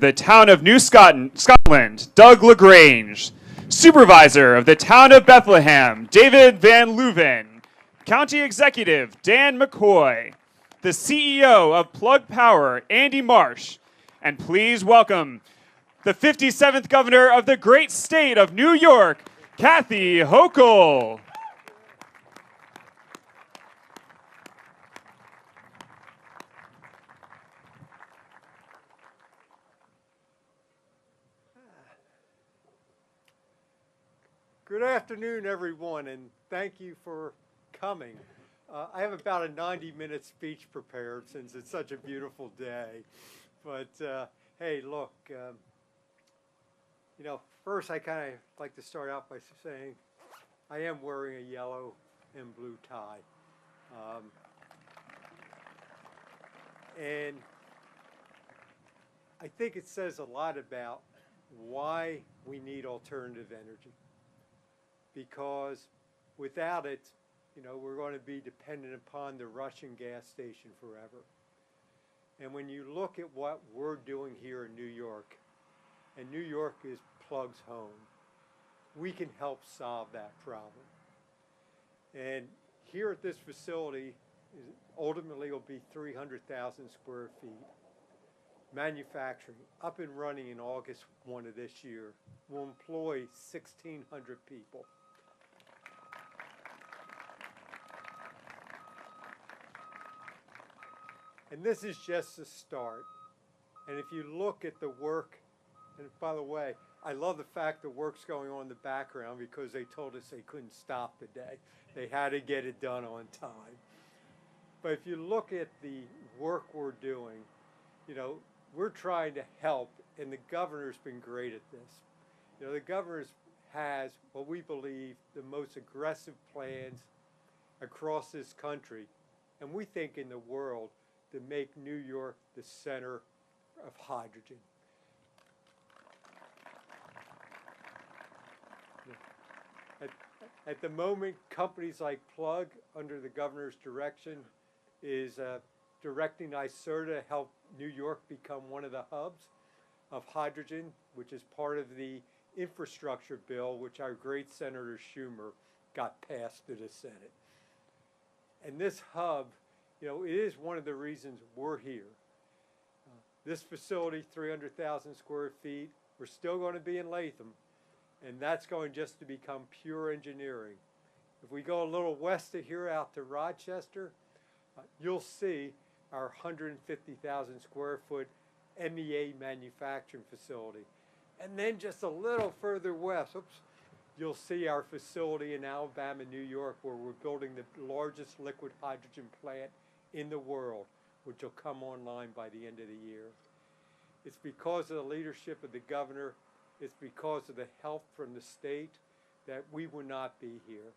the town of New Scotland, Doug LaGrange. Supervisor of the town of Bethlehem, David Van Leuven. County Executive, Dan McCoy. The CEO of Plug Power, Andy Marsh. And please welcome the 57th Governor of the great state of New York, Kathy Hochul. Good afternoon, everyone, and thank you for coming. I have about a 90-minute speech prepared since it's such a beautiful day. But hey, look, first I kind of like to start out by saying I am wearing a yellow and blue tie. And I think it says a lot about why we need alternative energy. Because without it, we're going to be dependent upon the Russian gas station forever. And when you look at what we're doing here in New York, and New York is Plug's home, we can help solve that problem. And here at this facility, ultimately will be 300,000 square feet. Manufacturing, up and running in August 1 of this year, will employ 1,600 people. And this is just the start. And if you look at the work, and by the way, I love the fact the work's going on in the background because they told us they couldn't stop today. They had to get it done on time. But if you look at the work we're doing, we're trying to help, and the governor's been great at this. The governor has what we believe the most aggressive plans across this country, and we think in the world, to make New York the center of hydrogen. At the moment, companies like Plug, under the governor's direction, is directing NYSERDA to help New York become one of the hubs of hydrogen, which is part of the infrastructure bill, which our great Senator Schumer got passed to the Senate. And this hub, it is one of the reasons we're here. This facility, 300,000 square feet, we're still going to be in Latham, and that's going just to become pure engineering. If we go a little west of here out to Rochester, you'll see our 150,000 square foot MEA manufacturing facility. And then just a little further west, you'll see our facility in Alabama, New York, where we're building the largest liquid hydrogen plant in the world, which will come online by the end of the year. It's because of the leadership of the governor, it's because of the help from the state that we would not be here.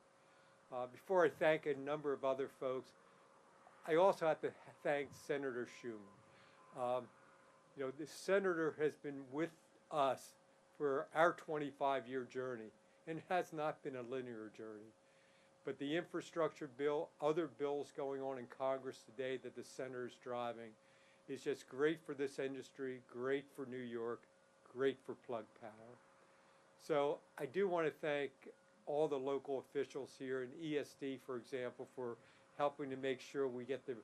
Before I thank a number of other folks, I also have to thank Senator Schumer. The senator has been with us for our 25-year journey, and it has not been a linear journey. But the infrastructure bill, other bills going on in Congress today that the senator is driving, is just great for this industry, great for New York, great for Plug Power. So I do want to thank all the local officials here in ESD, for example, for helping to make sure we get the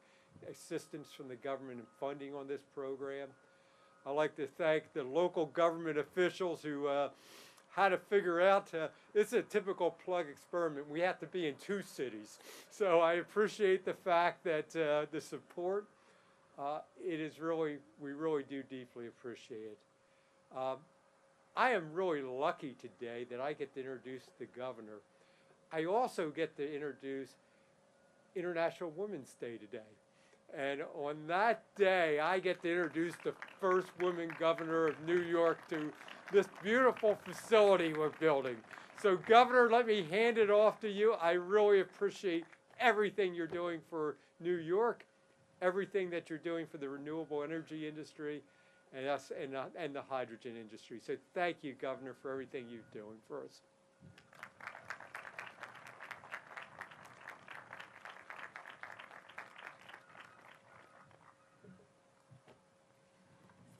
assistance from the government and funding on this program. I'd like to thank the local government officials who how to figure out, it's a typical Plug experiment. We have to be in 2 cities. So I appreciate the fact that the support, we really do deeply appreciate it. I am really lucky today that I get to introduce the governor. I also get to introduce International Women's Day today. And on that day, I get to introduce the first woman governor of New York to this beautiful facility we're building. So Governor, let me hand it off to you. I really appreciate everything you're doing for New York, everything that you're doing for the renewable energy industry, and us and the hydrogen industry. So thank you, Governor, for everything you're doing for us.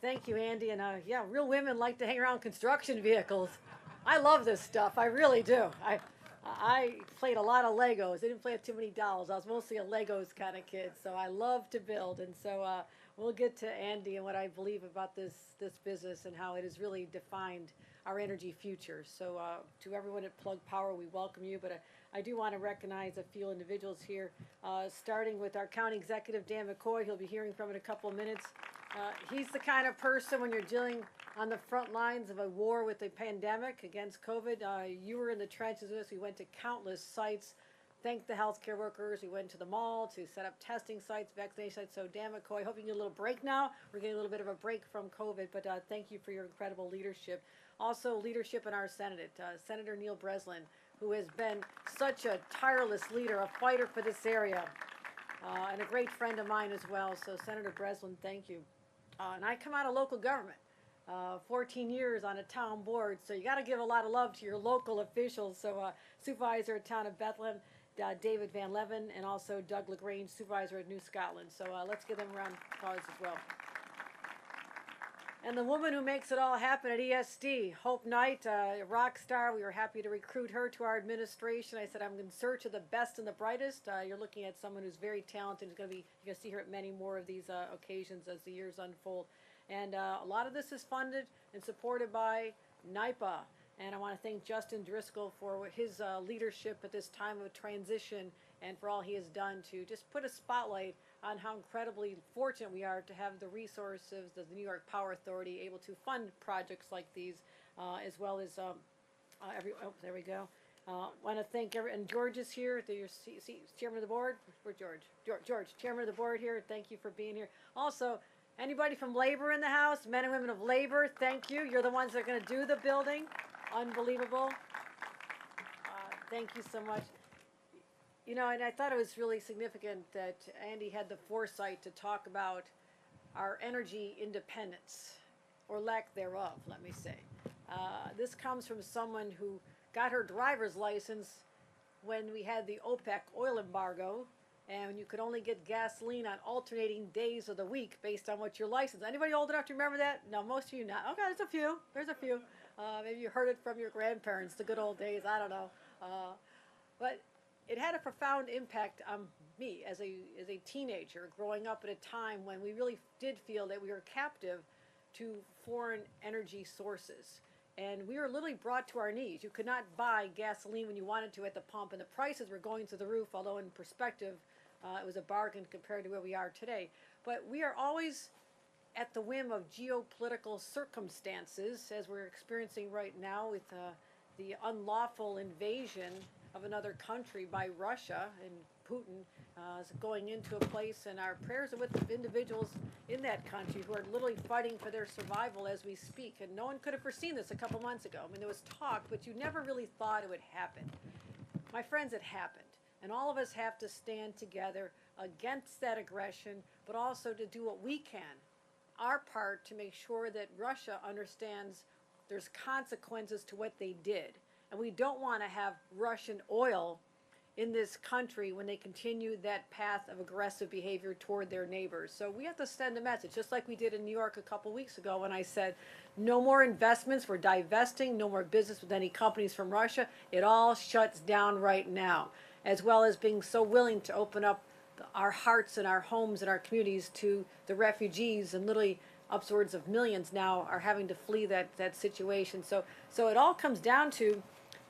Thank you, Andy. And yeah, real women like to hang around construction vehicles. I love this stuff. I really do. I played a lot of Legos. I didn't play with too many dolls. I was mostly a Legos kind of kid. So I love to build. And so we'll get to Andy and what I believe about this business and how it has really defined our energy future. So to everyone at Plug Power, we welcome you. But I do want to recognize a few individuals here, starting with our county executive, Dan McCoy. He'll be hearing from in a couple of minutes. He's the kind of person when you're dealing on the front lines of a war with a pandemic against COVID. You were in the trenches with us. We went to countless sites, thanked the healthcare workers. We went to the mall to set up testing sites, vaccination sites. So Dan McCoy, hope you get a little break now. We're getting a little bit of a break from COVID, but thank you for your incredible leadership. Also leadership in our Senate, Senator Neil Breslin, who has been such a tireless leader, a fighter for this area, and a great friend of mine as well. So Senator Breslin, thank you. And I come out of local government, 14 years on a town board, so you got to give a lot of love to your local officials. So Supervisor at Town of Bethlehem, David Van Leven, and also Doug LaGrange, Supervisor at New Scotland. So let's give them a round of applause as well. And the woman who makes it all happen at ESD, Hope Knight, a rock star. We were happy to recruit her to our administration. I said, I'm in search of the best and the brightest. You're looking at someone who's very talented. You're going to see her at many more of these occasions as the years unfold. And a lot of this is funded and supported by NYPA. And I want to thank Justin Driscoll for his leadership at this time of transition and for all he has done to just put a spotlight on how incredibly fortunate we are to have the resources of the New York Power Authority able to fund projects like these, as well as there we go. Want to thank and George is here, chairman of the board. Where's George? George, chairman of the board here. Thank you for being here. Also, anybody from labor in the house, men and women of labor, thank you. You're the ones that are going to do the building. Unbelievable. Thank you so much. You know, and I thought it was really significant that Andy had the foresight to talk about our energy independence, or lack thereof, let me say. This comes from someone who got her driver's license when we had the OPEC oil embargo, and you could only get gasoline on alternating days of the week based on what your license. Anybody old enough to remember that? No, most of you not. Okay, there's a few. There's a few. Maybe you heard it from your grandparents, the good old days. I don't know. But it had a profound impact on me as a teenager growing up at a time when we really did feel that we were captive to foreign energy sources. And we were literally brought to our knees. You could not buy gasoline when you wanted to at the pump, and the prices were going through the roof, although in perspective, it was a bargain compared to where we are today. But we are always at the whim of geopolitical circumstances, as we're experiencing right now with the unlawful invasion of another country by Russia, and Putin is going into a place, and our prayers are with the individuals in that country who are literally fighting for their survival as we speak. And no one could have foreseen this a couple months ago. I mean, there was talk, but you never really thought it would happen. My friends, it happened. And all of us have to stand together against that aggression, but also to do what we can, our part, to make sure that Russia understands there's consequences to what they did. And we don't want to have Russian oil in this country when they continue that path of aggressive behavior toward their neighbors. So we have to send a message, just like we did in New York a couple weeks ago when I said, no more investments, we're divesting, no more business with any companies from Russia. It all shuts down right now, as well as being so willing to open up our hearts and our homes and our communities to the refugees, and literally upwards of millions now are having to flee that situation. So it all comes down to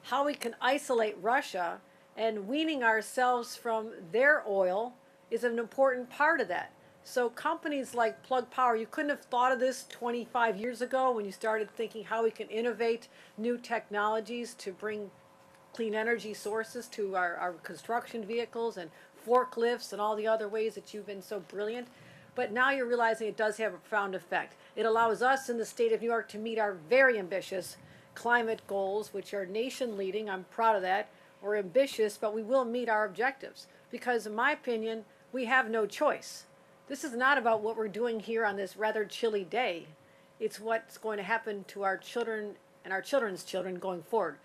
how we can isolate Russia, and weaning ourselves from their oil is an important part of that. So companies like Plug Power, you couldn't have thought of this 25 years ago when you started thinking how we can innovate new technologies to bring clean energy sources to our construction vehicles and forklifts and all the other ways that you've been so brilliant. But now you're realizing it does have a profound effect. It allows us in the state of New York to meet our very ambitious climate goals, which are nation leading. I'm proud of that. We're ambitious, but we will meet our objectives because, in my opinion, we have no choice. This is not about what we're doing here on this rather chilly day. It's what's going to happen to our children and our children's children going forward.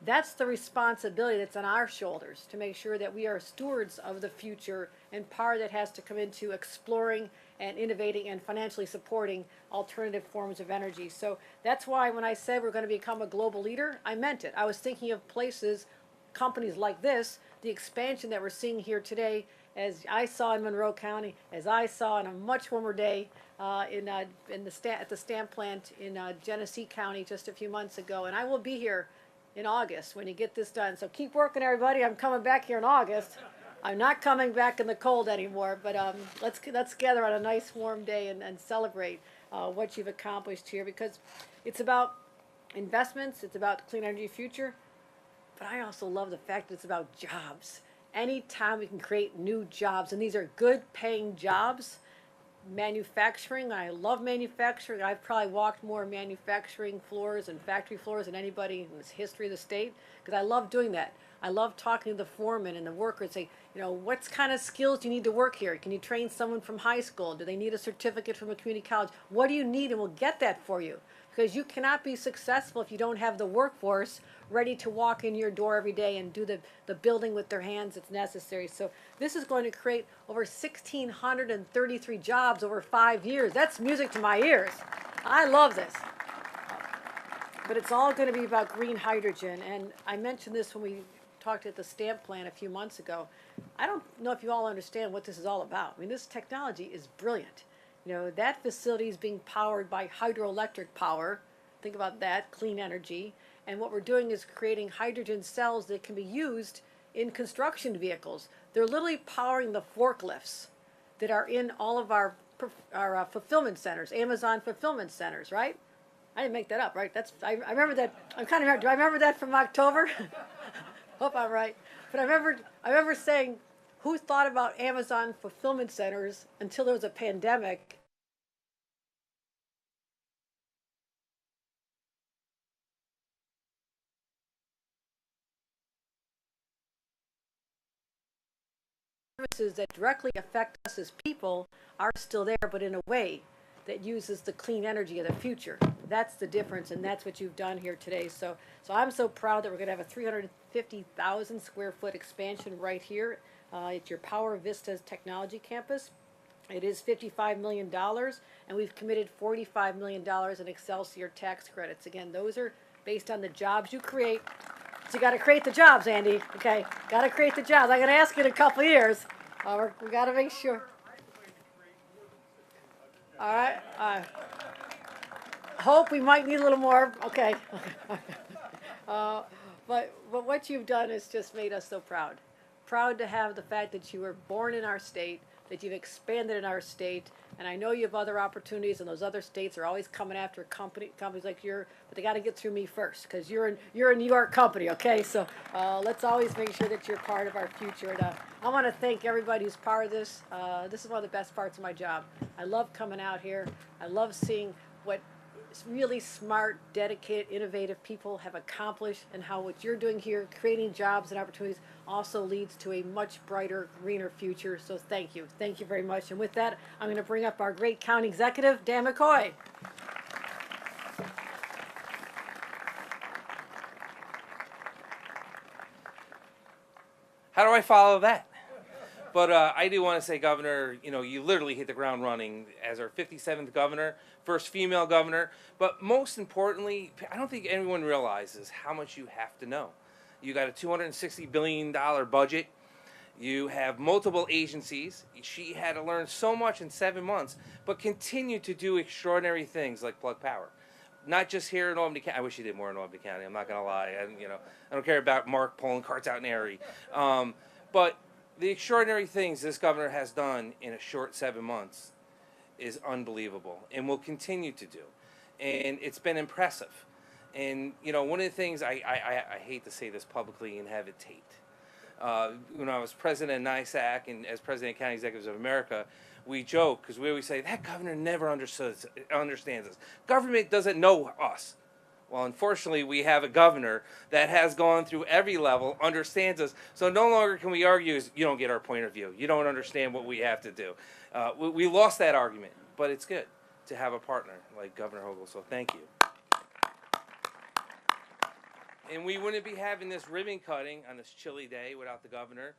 That's the responsibility that's on our shoulders, to make sure that we are stewards of the future, and part of that has to come into exploring and innovating and financially supporting alternative forms of energy. So that's why when I said we're going to become a global leader, I meant it. I was thinking of places, companies like this, the expansion that we're seeing here today, as I saw in Monroe County, as I saw on a much warmer day at the stamp plant in Genesee County just a few months ago. And I will be here in August when you get this done. So keep working, everybody. I'm coming back here in August. I'm not coming back in the cold anymore, but let's gather on a nice warm day and celebrate what you've accomplished here, because it's about investments, it's about the clean energy future, but I also love the fact that it's about jobs. Anytime we can create new jobs, and these are good paying jobs, manufacturing, I love manufacturing. I've probably walked more manufacturing floors and factory floors than anybody in the history of the state, because I love doing that. I love talking to the foreman and the workers, say, you know, what kind of skills do you need to work here? Can you train someone from high school? Do they need a certificate from a community college? What do you need? And we'll get that for you. Because you cannot be successful if you don't have the workforce ready to walk in your door every day and do the building with their hands that's necessary. So this is going to create over 1,633 jobs over 5 years. That's music to my ears. I love this. But it's all going to be about green hydrogen. And I mentioned this when we talked at the stamp plant a few months ago. I don't know if you all understand what this is all about. I mean, this technology is brilliant. You know, that facility is being powered by hydroelectric power. Think about that, clean energy. And what we're doing is creating hydrogen cells that can be used in construction vehicles. They're literally powering the forklifts that are in all of our fulfillment centers, Amazon fulfillment centers, right? I didn't make that up, right? I remember that. Do I remember that from October? Hope I'm right. But I remember saying, who thought about Amazon fulfillment centers until there was a pandemic? Services that directly affect us as people are still there, but in a way that uses the clean energy of the future. That's the difference, and that's what you've done here today. So I'm so proud that we're going to have a 350,000 square foot expansion right here at your Power Vistas Technology Campus. It is $55 million, and we've committed $45 million in Excelsior tax credits. Again, those are based on the jobs you create. So you got to create the jobs, Andy. Okay, got to create the jobs. I'm going to ask you in a couple of years. We got to make sure. All right. Hope we might need a little more. Okay. But what you've done has just made us so proud. Proud to have the fact that you were born in our state, that you've expanded in our state, and I know you have other opportunities, and those other states are always coming after companies like yours, but they got to get through me first, because you're a New York company, okay? So let's always make sure that you're part of our future. And I want to thank everybody who's part of this. This is one of the best parts of my job. I love coming out here. I love seeing what really smart, dedicated, innovative people have accomplished, and how what you're doing here, creating jobs and opportunities, also leads to a much brighter, greener future. So thank you. Thank you very much. And with that, I'm going to bring up our great county executive, Dan McCoy. How do I follow that? But I do want to say, Governor, you know, you literally hit the ground running as our 57th governor, first female governor. But most importantly, I don't think anyone realizes how much you have to know. You got a $260 billion budget. You have multiple agencies. She had to learn so much in 7 months, but continue to do extraordinary things like plug power. Not just here in Albany County. I wish she did more in Albany County. I'm not going to lie. I don't care about Mark pulling carts out in Erie. But the extraordinary things this governor has done in a short 7 months is unbelievable, and will continue to do. And it's been impressive. And, you know, one of the things, I hate to say this publicly and have it taped. When I was president of NISAC and as president of County Executives of America, we joke, because we always say, that governor never understands us. Government doesn't know us. Well, unfortunately, we have a governor that has gone through every level, understands us, so no longer can we argue, you don't get our point of view. You don't understand what we have to do. We lost that argument, but it's good to have a partner like Governor Hochul, so thank you. And we wouldn't be having this ribbon cutting on this chilly day without the governor,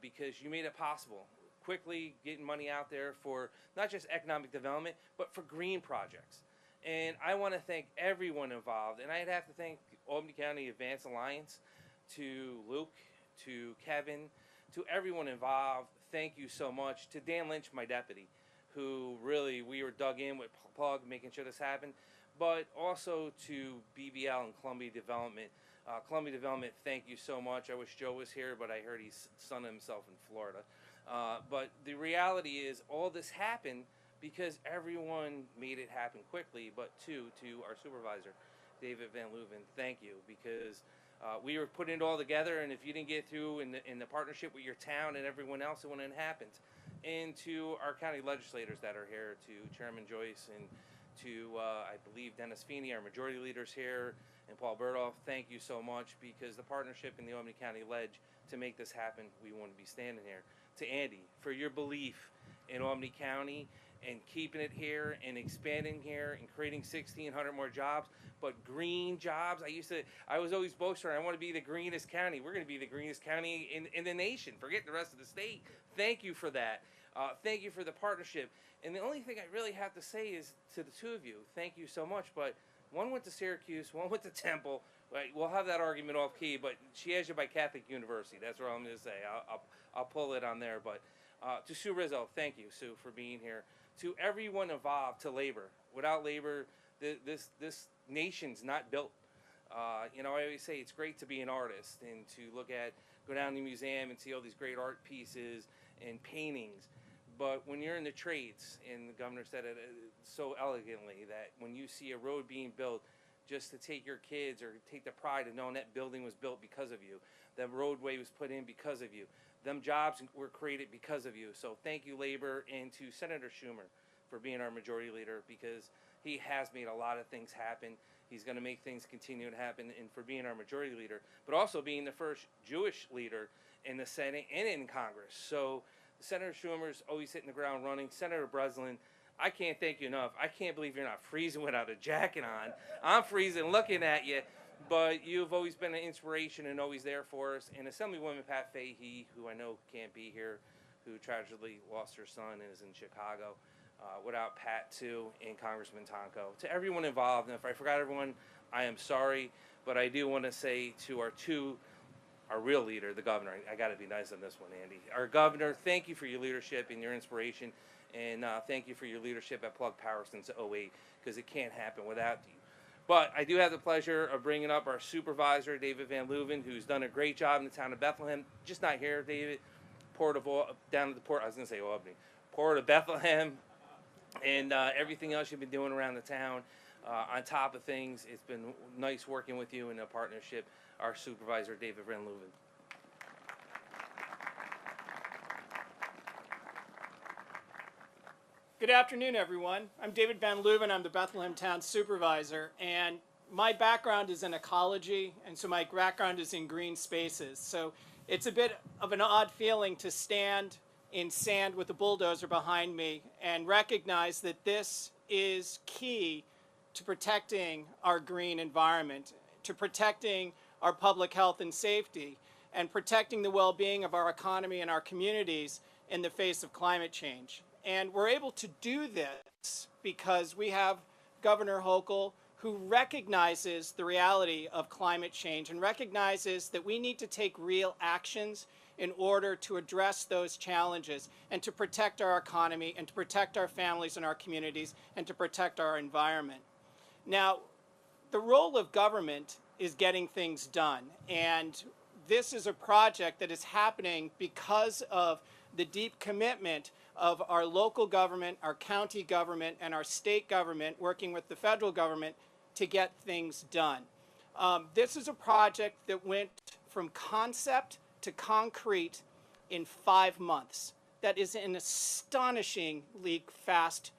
because you made it possible. quickly getting money out there for not just economic development, but for green projects. And I want to thank everyone involved, and I'd have to thank Albany County Advance Alliance, to Luke, to Kevin, to everyone involved. Thank you so much. To Dan Lynch, my deputy, who really, we were dug in with Plug, making sure this happened, but also to BBL and Columbia Development. Columbia Development, thank you so much. I wish Joe was here, but I heard he's sunning himself in Florida. But the reality is all this happened because everyone made it happen quickly, but to our supervisor, David Van Leuven, thank you, because we were putting it all together, and if you didn't get through in the partnership with your town and everyone else, it wouldn't have happened. And to our county legislators that are here, to Chairman Joyce and to, I believe, Dennis Feeney, our majority leaders here, and Paul Bertolf, thank you so much, because the partnership in the Albany County Ledge to make this happen, we wouldn't be standing here. To Andy, for your belief in Albany County and keeping it here and expanding here and creating 1,600 more jobs, but green jobs. I was always boasting, I want to be the greenest county. We're going to be the greenest county in the nation. Forget the rest of the state. Thank you for that. Thank you for the partnership. And the only thing I really have to say is to the two of you, thank you so much. But one went to Syracuse, one went to Temple. Right, we'll have that argument off key, but she has you by Catholic University. That's what I'm going to say. I'll pull it on there. But to Sue Rizzo, thank you, Sue, for being here. To everyone involved, to labor. Without labor, this nation's not built. I always say it's great to be an artist and to go down to the museum and see all these great art pieces and paintings. But when you're in the trades, and the governor said it so elegantly, that when you see a road being built, just to take your kids or take the pride of knowing that building was built because of you, that roadway was put in because of you, them jobs were created because of you. So thank you, labor, and to Senator Schumer for being our majority leader, because he has made a lot of things happen. He's going to make things continue to happen, and for being our majority leader, but also being the first Jewish leader in the Senate and in Congress. So Senator Schumer's always hitting the ground running. Senator Breslin, I can't thank you enough. I can't believe you're not freezing without a jacket on. I'm freezing looking at you, but you've always been an inspiration and always there for us. And Assemblywoman Pat Fahey, who I know can't be here, who tragically lost her son and is in Chicago. Without Pat, too, and Congressman Tonko. To everyone involved, and if I forgot everyone, I am sorry, but I do want to say to our real leader, the governor, I got to be nice on this one, Andy. Our governor, thank you for your leadership and your inspiration. And thank you for your leadership at Plug Power since '08, because it can't happen without you. But I do have the pleasure of bringing up our supervisor, David Van Leuven, who's done a great job in the town of Bethlehem. Just not here, David. Down at the port, I was going to say Albany. Port of Bethlehem and everything else you've been doing around the town. On top of things, it's been nice working with you in a partnership. Our supervisor, David Van Leuven. Good afternoon, everyone. I'm David Van Leuven. I'm the Bethlehem Town Supervisor, and my background is in ecology, and so my background is in green spaces. So it's a bit of an odd feeling to stand in sand with a bulldozer behind me and recognize that this is key to protecting our green environment, to protecting our public health and safety, and protecting the well-being of our economy and our communities in the face of climate change. And we're able to do this because we have Governor Hochul, who recognizes the reality of climate change and recognizes that we need to take real actions in order to address those challenges and to protect our economy and to protect our families and our communities and to protect our environment. Now, the role of government is getting things done, and this is a project that is happening because of the deep commitment of our local government, our county government, and our state government working with the federal government to get things done. This is a project that went from concept to concrete in 5 months. That is an astonishingly fast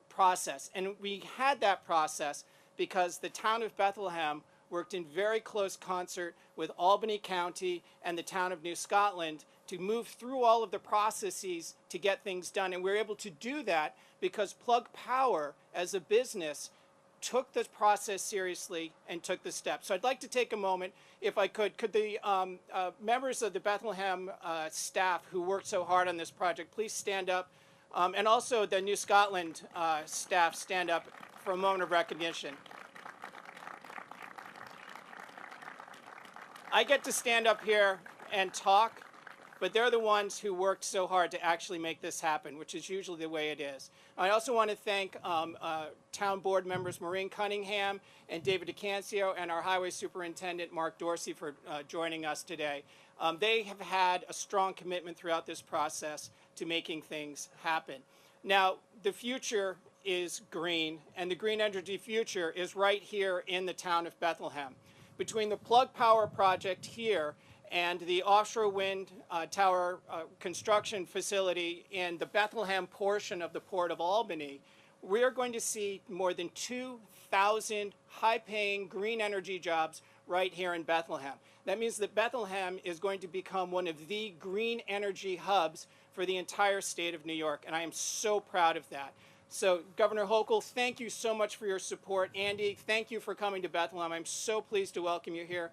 process. And we had that process because the town of Bethlehem worked in very close concert with Albany County and the town of New Scotland to move through all of the processes to get things done. And we're able to do that because Plug Power as a business took this process seriously and took the steps. So I'd like to take a moment, if I could the members of the Bethlehem staff who worked so hard on this project, please stand up. And also the New Scotland staff, stand up for a moment of recognition. I get to stand up here and talk, but they're the ones who worked so hard to actually make this happen, which is usually the way it is. I also want to thank town board members Maureen Cunningham and David DeCancio and our highway superintendent Mark Dorsey for joining us today. They have had a strong commitment throughout this process to making things happen. Now, the future is green, and the green energy future is right here in the town of Bethlehem. Between the Plug Power project here and the offshore wind tower construction facility in the Bethlehem portion of the Port of Albany, we are going to see more than 2,000 high-paying green energy jobs right here in Bethlehem. That means that Bethlehem is going to become one of the green energy hubs for the entire state of New York, and I am so proud of that. So, Governor Hochul, thank you so much for your support. Andy, thank you for coming to Bethlehem. I'm so pleased to welcome you here.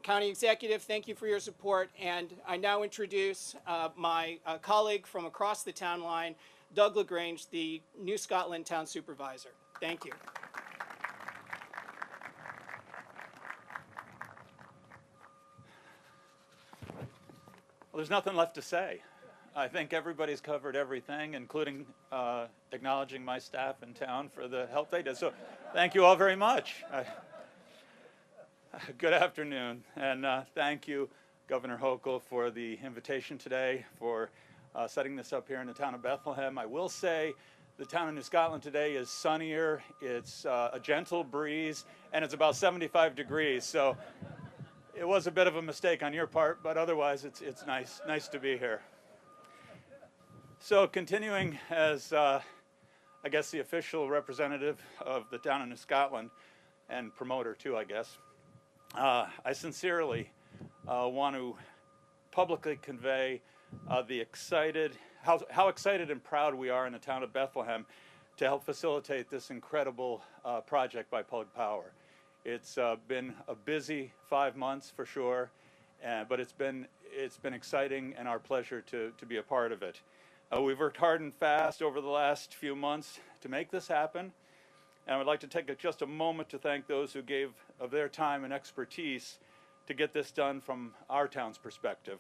County Executive, thank you for your support. And I now introduce my colleague from across the town line, Doug LaGrange, the New Scotland Town Supervisor. Thank you. Well, there's nothing left to say. I think everybody's covered everything, including acknowledging my staff in town for the help they did. So thank you all very much. Good afternoon, and thank you, Governor Hochul, for the invitation today, for setting this up here in the town of Bethlehem. I will say the town of New Scotland today is sunnier, it's a gentle breeze, and it's about 75 degrees. So it was a bit of a mistake on your part, but otherwise it's nice to be here. So continuing as, I guess, the official representative of the town of New Scotland, and promoter too, I guess, I sincerely want to publicly convey how excited and proud we are in the town of Bethlehem to help facilitate this incredible project by Plug Power. It's been a busy 5 months for sure, but it's been exciting and our pleasure to be a part of it. We've worked hard and fast over the last few months to make this happen, and I would like to take just a moment to thank those who gave of their time and expertise to get this done from our town's perspective.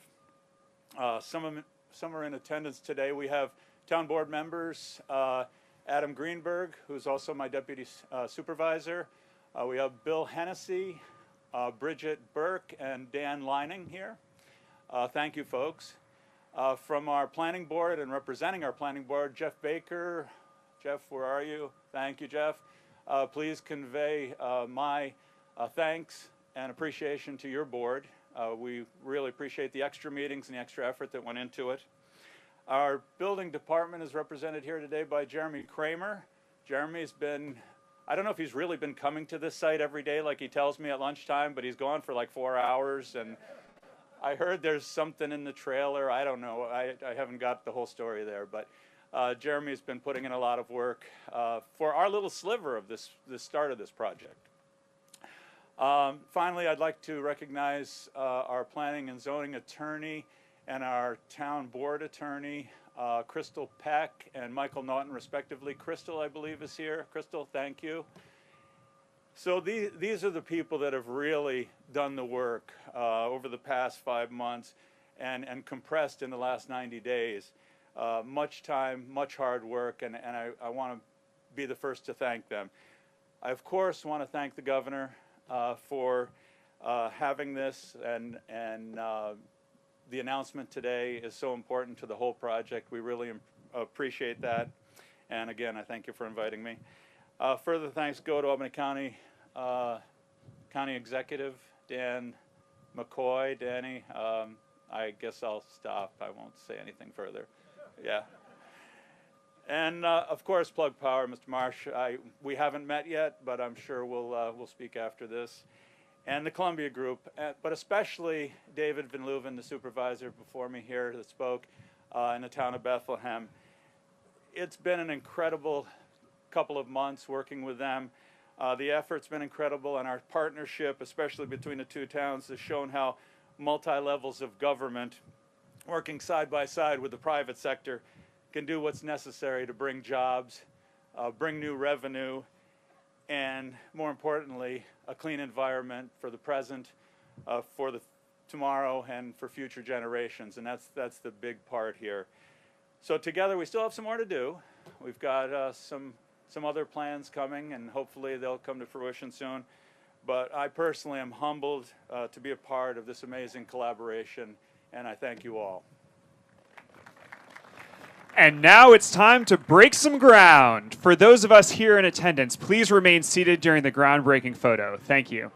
Some are in attendance today. We have town board members, Adam Greenberg, who's also my deputy supervisor. We have Bill Hennessy, Bridget Burke, and Dan Lining here. Thank you, folks. From our planning board and representing our planning board, Jeff Baker. Jeff, where are you? Thank you, Jeff. Please convey my thanks and appreciation to your board. We really appreciate the extra meetings and the extra effort that went into it. Our building department is represented here today by Jeremy Kramer. Jeremy's been, I don't know if he's really been coming to this site every day like he tells me at lunchtime, but he's gone for like 4 hours, and I heard there's something in the trailer. I don't know. I haven't got the whole story there, but Jeremy's been putting in a lot of work for our little sliver of this start of this project. Finally, I'd like to recognize our planning and zoning attorney and our town board attorney, Crystal Peck and Michael Naughton, respectively. Crystal, I believe, is here. Crystal, thank you. So these are the people that have really done the work over the past 5 months and compressed in the last 90 days. Much time, much hard work, and I want to be the first to thank them. I, of course, want to thank the governor for having this, and the announcement today is so important to the whole project. We really appreciate that, and again, I thank you for inviting me. Further thanks go to Albany County County Executive Dan McCoy. Danny, I guess I'll stop. I won't say anything further. Yeah. And of course, Plug Power, Mr. Marsh. We haven't met yet, but I'm sure we'll speak after this. And the Columbia Group, but especially David Van Leuven, the supervisor before me here that spoke in the town of Bethlehem. It's been an incredible couple of months working with them. The effort's been incredible, and our partnership, especially between the two towns, has shown how multi-levels of government working side by side with the private sector can do what's necessary to bring jobs, bring new revenue, and more importantly, a clean environment for the present, for the tomorrow, and for future generations. And that's the big part here. So together, we still have some more to do. We've got some other plans coming, and hopefully they'll come to fruition soon. But I personally am humbled to be a part of this amazing collaboration, and I thank you all. And now it's time to break some ground. For those of us here in attendance, please remain seated during the groundbreaking photo. Thank you.